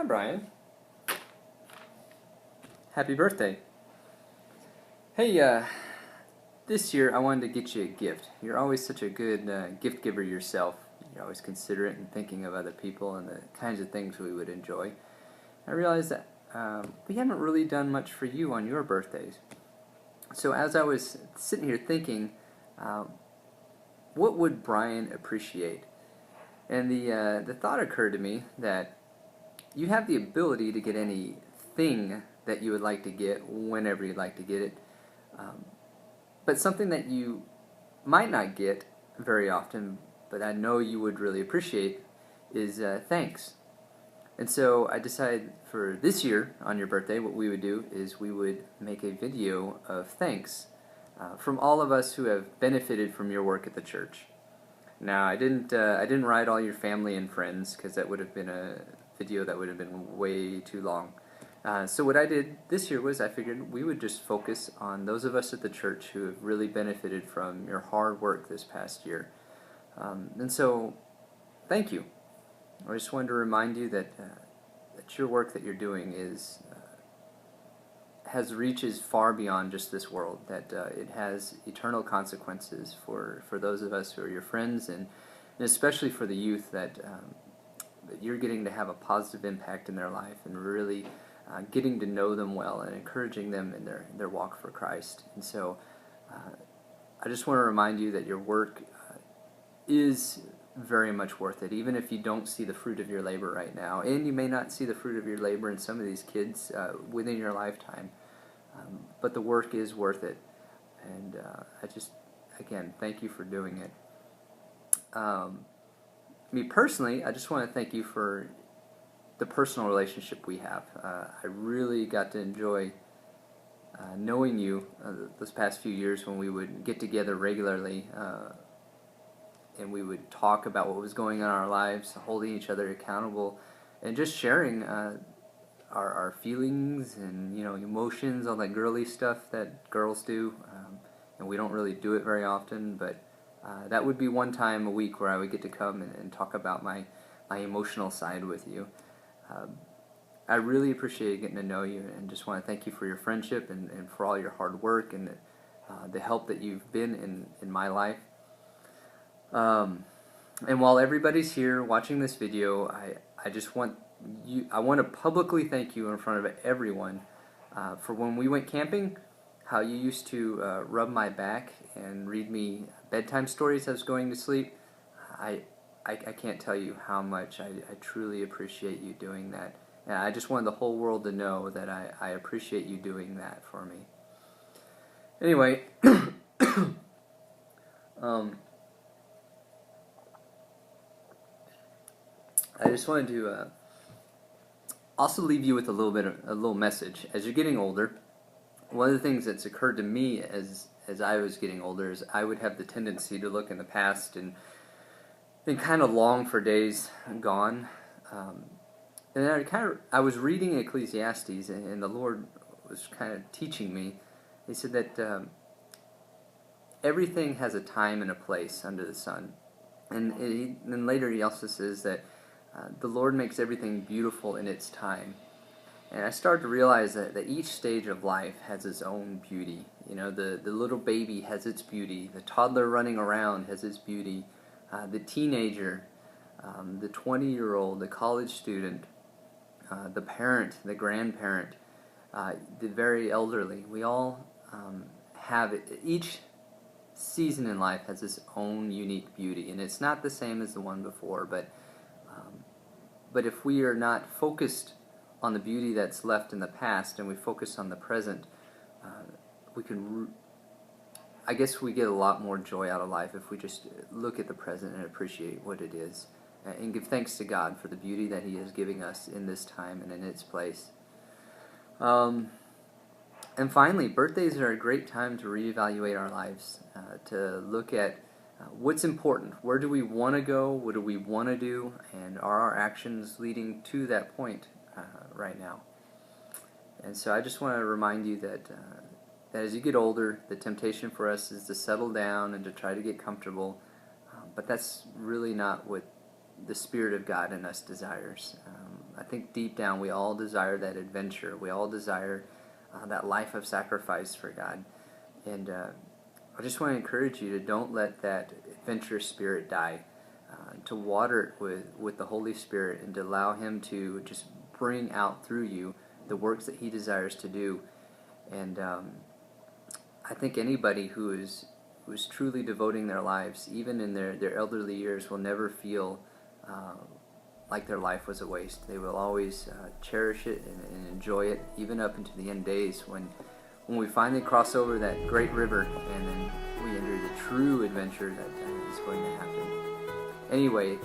Bryan. Happy birthday. Hey, this year I wanted to get you a gift. You're always such a good gift giver yourself. You're always considerate and thinking of other people and the kinds of things we would enjoy. I realized that we haven't really done much for you on your birthdays. So as I was sitting here thinking, what would Bryan appreciate? And the thought occurred to me that you have the ability to get anything that you would like to get whenever you'd like to get it. But something that you might not get very often, but I know you would really appreciate, is thanks. And so I decided for this year, on your birthday, what we would do is we would make a video of thanks from all of us who have benefited from your work at the church. Now, I didn't write all your family and friends, because that would have been a video that would have been way too long. So what I did this year was I figured we would just focus on those of us at the church who have really benefited from your hard work this past year. And so, thank you. I just wanted to remind you that your work that you're doing has reaches far beyond just this world, that it has eternal consequences for those of us who are your friends, and especially for the youth, that you're getting to have a positive impact in their life and really getting to know them well and encouraging them in their walk for Christ. And so I just want to remind you that your work is very much worth it, even if you don't see the fruit of your labor right now, and you may not see the fruit of your labor in some of these kids within your lifetime, but the work is worth it. And I just, again, thank you for doing it. Me personally, I just want to thank you for the personal relationship we have. I really got to enjoy knowing you this past few years when we would get together regularly and we would talk about what was going on in our lives, holding each other accountable, and just sharing our feelings and emotions, all that girly stuff that girls do. And we don't really do it very often, but that would be one time a week where I would get to come and talk about my emotional side with you. I really appreciate getting to know you, and just want to thank you for your friendship and for all your hard work and the help that you've been in my life. And while everybody's here watching this video, I want to publicly thank you in front of everyone for when we went camping, how you used to rub my back and read me bedtime stories as I was going to sleep. I can't tell you how much I truly appreciate you doing that. And I just wanted the whole world to know that I appreciate you doing that for me. Anyway, I just wanted to also leave you with a little message. As you're getting older, one of the things that's occurred to me as I was getting older is I would have the tendency to look in the past and kind of long for days gone. And I was reading Ecclesiastes, and the Lord was kind of teaching me. He said that everything has a time and a place under the sun. And then later he also says that the Lord makes everything beautiful in its time. And I started to realize that each stage of life has its own beauty. The little baby has its beauty. The toddler running around has its beauty. The teenager, the 20-year-old, the college student, the parent, the grandparent, the very elderly. We all have it. Each season in life has its own unique beauty, and it's not the same as the one before, but if we are not focused on the beauty that's left in the past and we focus on the present, I guess we get a lot more joy out of life if we just look at the present and appreciate what it is, and give thanks to God for the beauty that He is giving us in this time and in its place. And finally, birthdays are a great time to reevaluate our lives, to look at what's important. Where do we want to go? What do we want to do? And are our actions leading to that point right now? And so I just want to remind you that as you get older, the temptation for us is to settle down and to try to get comfortable, but that's really not what the Spirit of God in us desires. I think deep down we all desire that adventure. We all desire that life of sacrifice for God. And I just want to encourage you to don't let that adventurous spirit die. To water it with the Holy Spirit and to allow Him to just bring out through you the works that He desires to do. And I think anybody who is truly devoting their lives, even in their elderly years, will never feel like their life was a waste. They will always cherish it and enjoy it, even up into the end days when we finally cross over that great river and then we enter the true adventure that is going to happen. Anyway,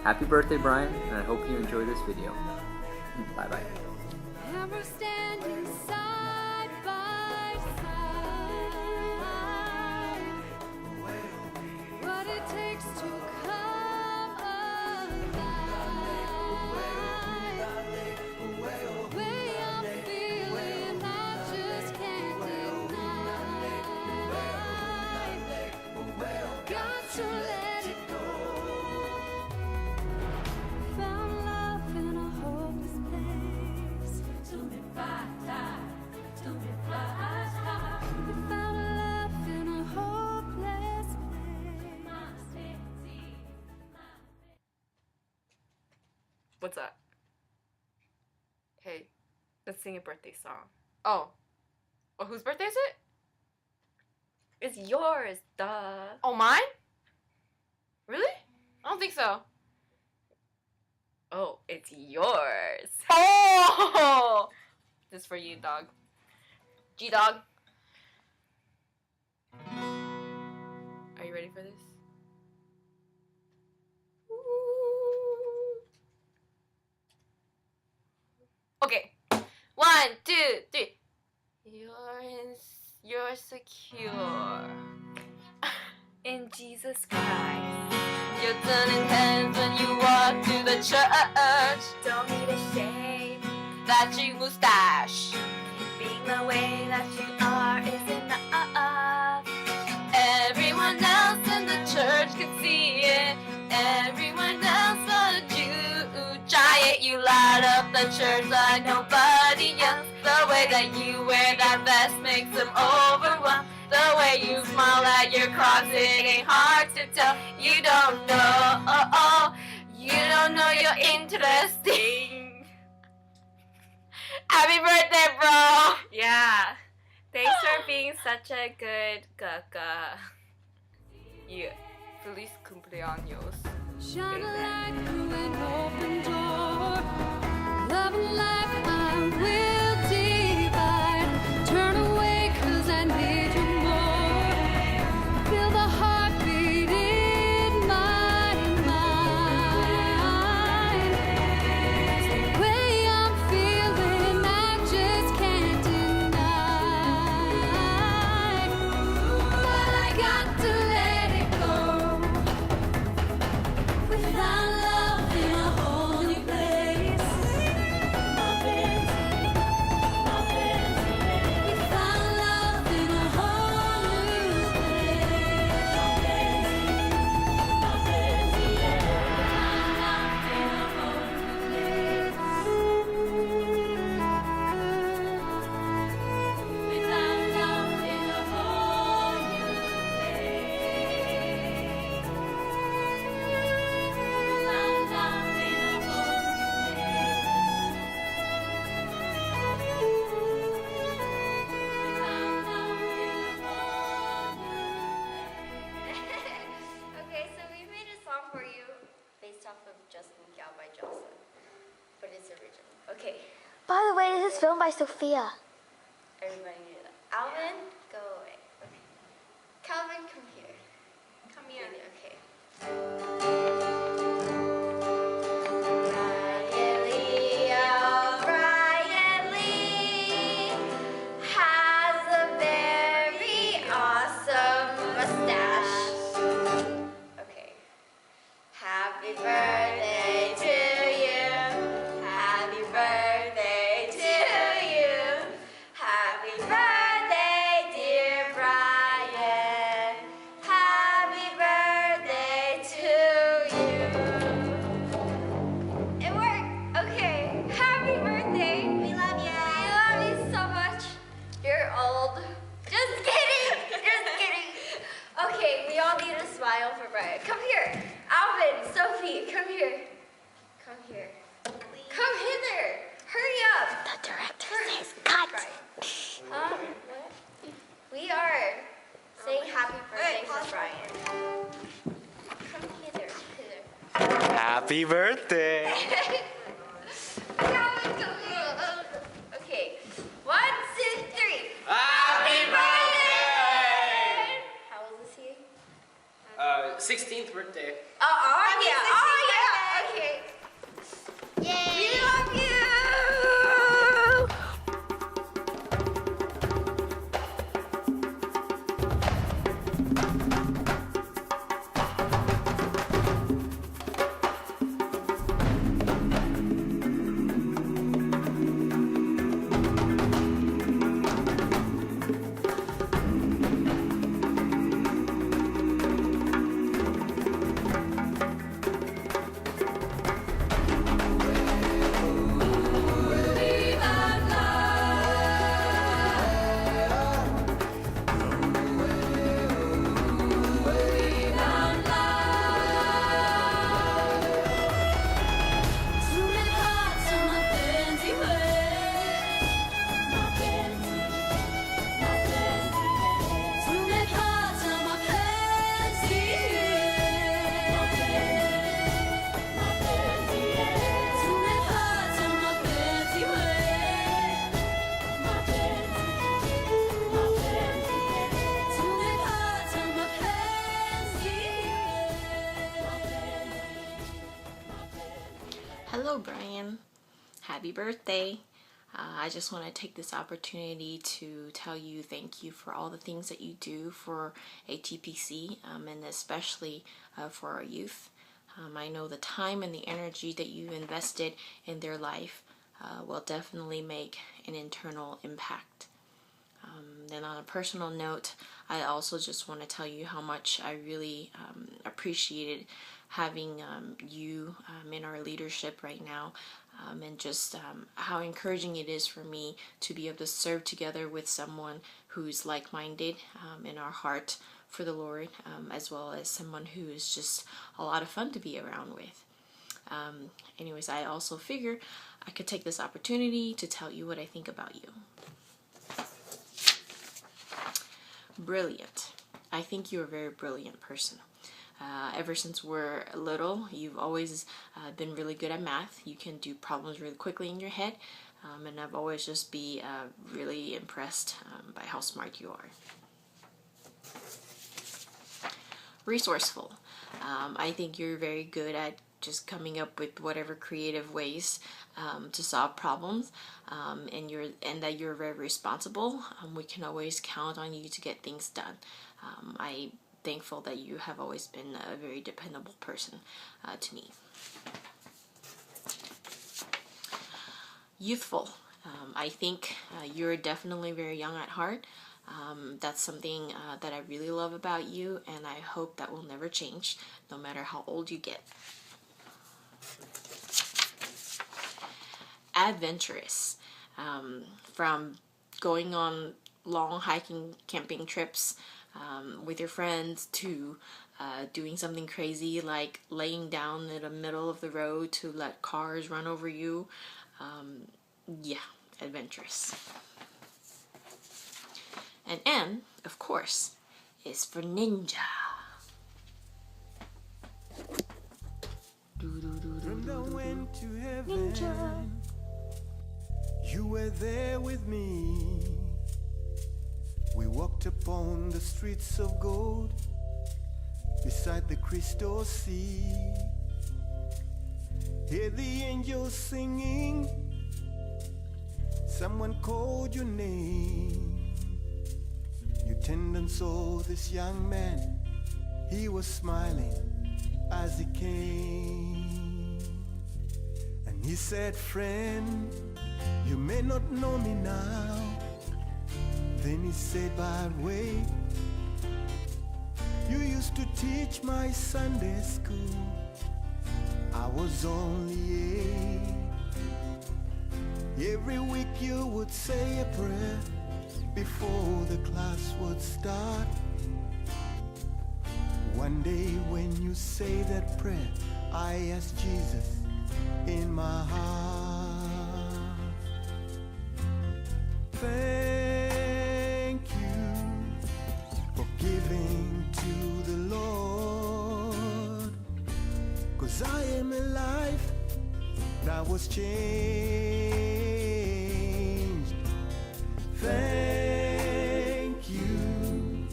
happy birthday, Bryan, and I hope you enjoy this video. Bye-bye. And we're standing side by side. What it takes to come alive. The way I'm feeling, I just can't deny. Got to let it go. Found love in a hopeless place. We found love in a hopeless place. What's up? Hey, let's sing a birthday song. Oh, whose birthday is it? It's yours, duh. Oh, mine? Really? I don't think so. Oh, it's yours. Oh! This is for you, dog. G-Dog. Are you ready for this? Okay. 1, 2, 3. You're secure. In Jesus Christ. You're turning heads when you walk to the church. Don't need a shame. That you mustache. Being the way that you are is enough. Everyone else in the church can see it. Everyone else but you. Try it, you light up the church like nobody else. The way that you wear that vest makes them overwhelmed. The way you smile at your cross, it ain't hard to tell. You don't know, you don't know you're interesting. Happy birthday, bro! Yeah. Thanks for being such a good kaka. Yeah. Feliz cumpleaños. Shine a light through an open door. Love and life I will divide. Turn away 'cause I need you more. Feel the heartbeat in my mind. It's the way I'm feeling, I just can't deny. But I got to let it go. We found love in a whole new place. We found love in a whole new place. We found love in a whole new place. Okay, so we made a song for you based off of Justin Gal by Jocelyn, but it's original. Okay, By the way, this is filmed by Sophia. everybody knew that. Alvin, go away. Okay. Calvin, come here. Come here. Okay. Brian Lee, oh, Brian Lee has a very awesome mustache. Okay. Happy birthday to you. Happy birthday to you. all need a smile for Bryan. Come here. Alvin, Sophie, come here. Come here. Come hither. Hurry up. The director says cut. Huh? What? We are saying happy birthday for Bryan. Come hither. Happy birthday! Calvin, come here. Okay. 1, 2, 3. Happy birthday! How old is he? 16th birthday. Oh yeah. Okay. Yay. We love you. Hello, Bryan. Happy birthday. I just want to take this opportunity to tell you thank you for all the things that you do for ATPC, and especially for our youth. I know the time and the energy that you invested in their life will definitely make an internal impact. Then on a personal note, I also just want to tell you how much I really appreciated having you in our leadership right now, and just how encouraging it is for me to be able to serve together with someone who's like-minded in our heart for the Lord, as well as someone who is just a lot of fun to be around with. Anyways, I also figure I could take this opportunity to tell you what I think about you. Brilliant. I think you're a very brilliant person. Ever since we're little, you've always been really good at math. You can do problems really quickly in your head, and I've always just been really impressed by how smart you are. Resourceful. I think you're very good at just coming up with whatever creative ways to solve problems, and that you're very responsible. We can always count on you to get things done. I'm thankful that you have always been a very dependable person to me. Youthful. I think you're definitely very young at heart. That's something that I really love about you, and I hope that will never change, no matter how old you get. Adventurous. From going on long hiking, camping trips with your friends to doing something crazy like laying down in the middle of the road to let cars run over you. Yeah, adventurous. And N, of course, is for ninja. When I went to heaven, you were there with me. We walked upon the streets of gold beside the crystal sea. Hear the angels singing, someone called your name. You turned and saw this young man, he was smiling as he came. And he said, friend, you may not know me now. Then he said, by the way, you used to teach my Sunday school. I was only 8. Every week you would say a prayer before the class would start. One day when you say that prayer, I ask Jesus in my heart. Thank you for giving to the Lord, 'cause I am a life that was changed. Thank you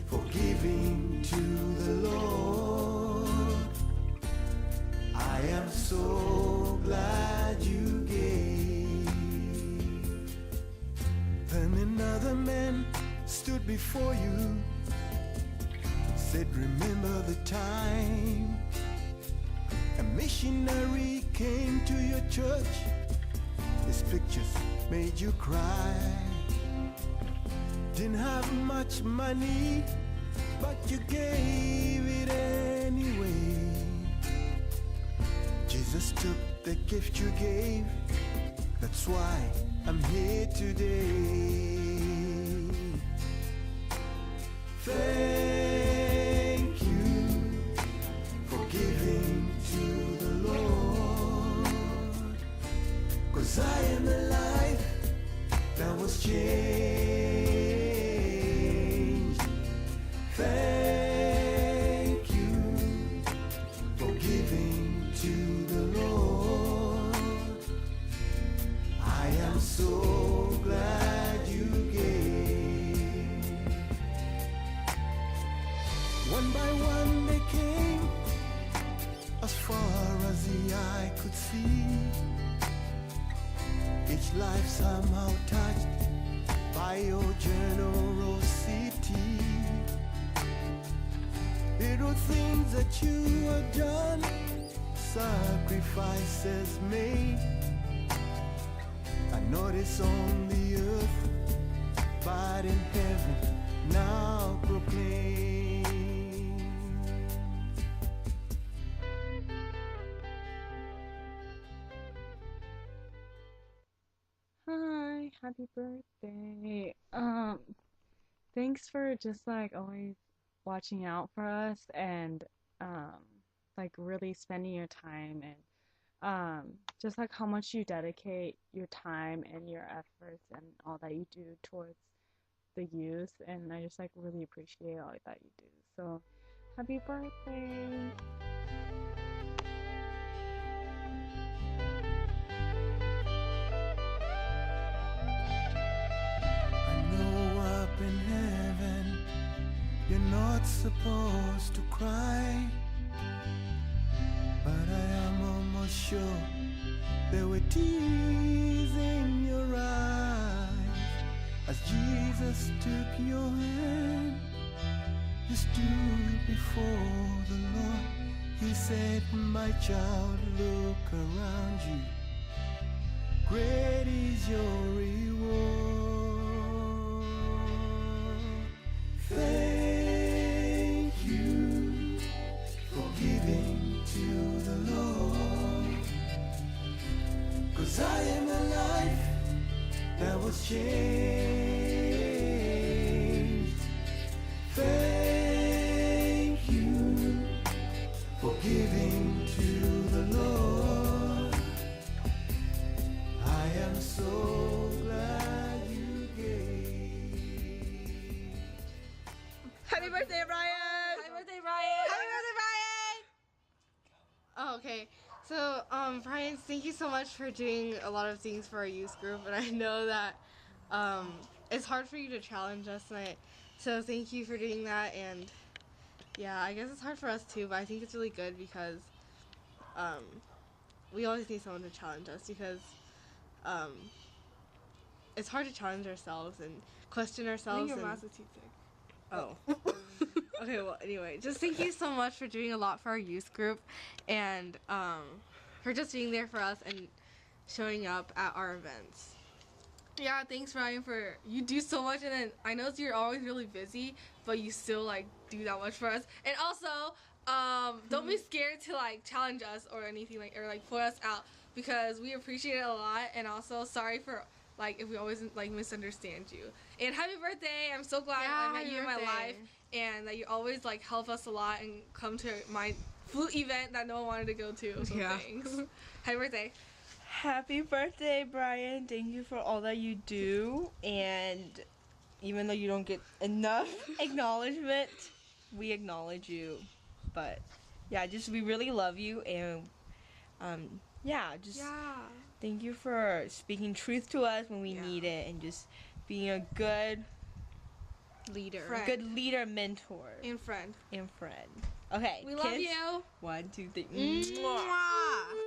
for giving to the Lord. I am so glad you gave. Then another man stood before you, said, remember the time a missionary came to your church. His pictures made you cry. Didn't have much money, but you gave it anyway. Jesus took the gift you gave. That's why I'm here today. Thank you for giving to the Lord, 'cause I am a life that was changed. Thank you for giving to the Lord. I am so glad you gave. One by one they came, as far as the eye could see. Each life somehow touched by your generosity. Little things that you have done, sacrifices made. I know this on the earth, but in heaven now proclaim. Hi, happy birthday. Thanks for just like always watching out for us and like really spending your time and just like how much you dedicate your time and your efforts and all that you do towards the youth, and I just like really appreciate all that you do. So happy birthday. I know up in heaven you're not supposed to cry, but I am almost sure there were tears in your eyes as Jesus took your hand. You stood before the Lord. He said, my child, look around you. Great is your reward. Thank you for giving to the Lord, 'cause I am a life that was changed. Thank you for giving to the Lord. I am so glad you gave. Happy birthday, Bryan! Happy birthday, Bryan! Happy birthday, Bryan! Oh, okay. So, Bryan, thank you so much for doing a lot of things for our youth group, and I know that it's hard for you to challenge us tonight. So thank you for doing that, and yeah, I guess it's hard for us too, but I think it's really good because we always need someone to challenge us, because it's hard to challenge ourselves and question ourselves. You're and Massachusetts. Oh. Okay, well, anyway, just thank you so much for doing a lot for our youth group, and for just being there for us and showing up at our events. Yeah, thanks, Bryan, for you do so much, and then I know you're always really busy, but you still like do that much for us. And also, don't be scared to like challenge us or anything, like, or like put us out, because we appreciate it a lot. And also, sorry for like if we always like misunderstand you. And happy birthday! I'm so glad I met you in my life, and that you always like help us a lot and come to my flute event that no one wanted to go to. So thanks. Happy birthday! Happy birthday, Bryan. Thank you for all that you do, and even though you don't get enough acknowledgement, we acknowledge you. But yeah, just we really love you, and thank you for speaking truth to us when we need it, and just being a good leader, mentor, and friend. Okay, We love you. 1, 2, 3. Mwah.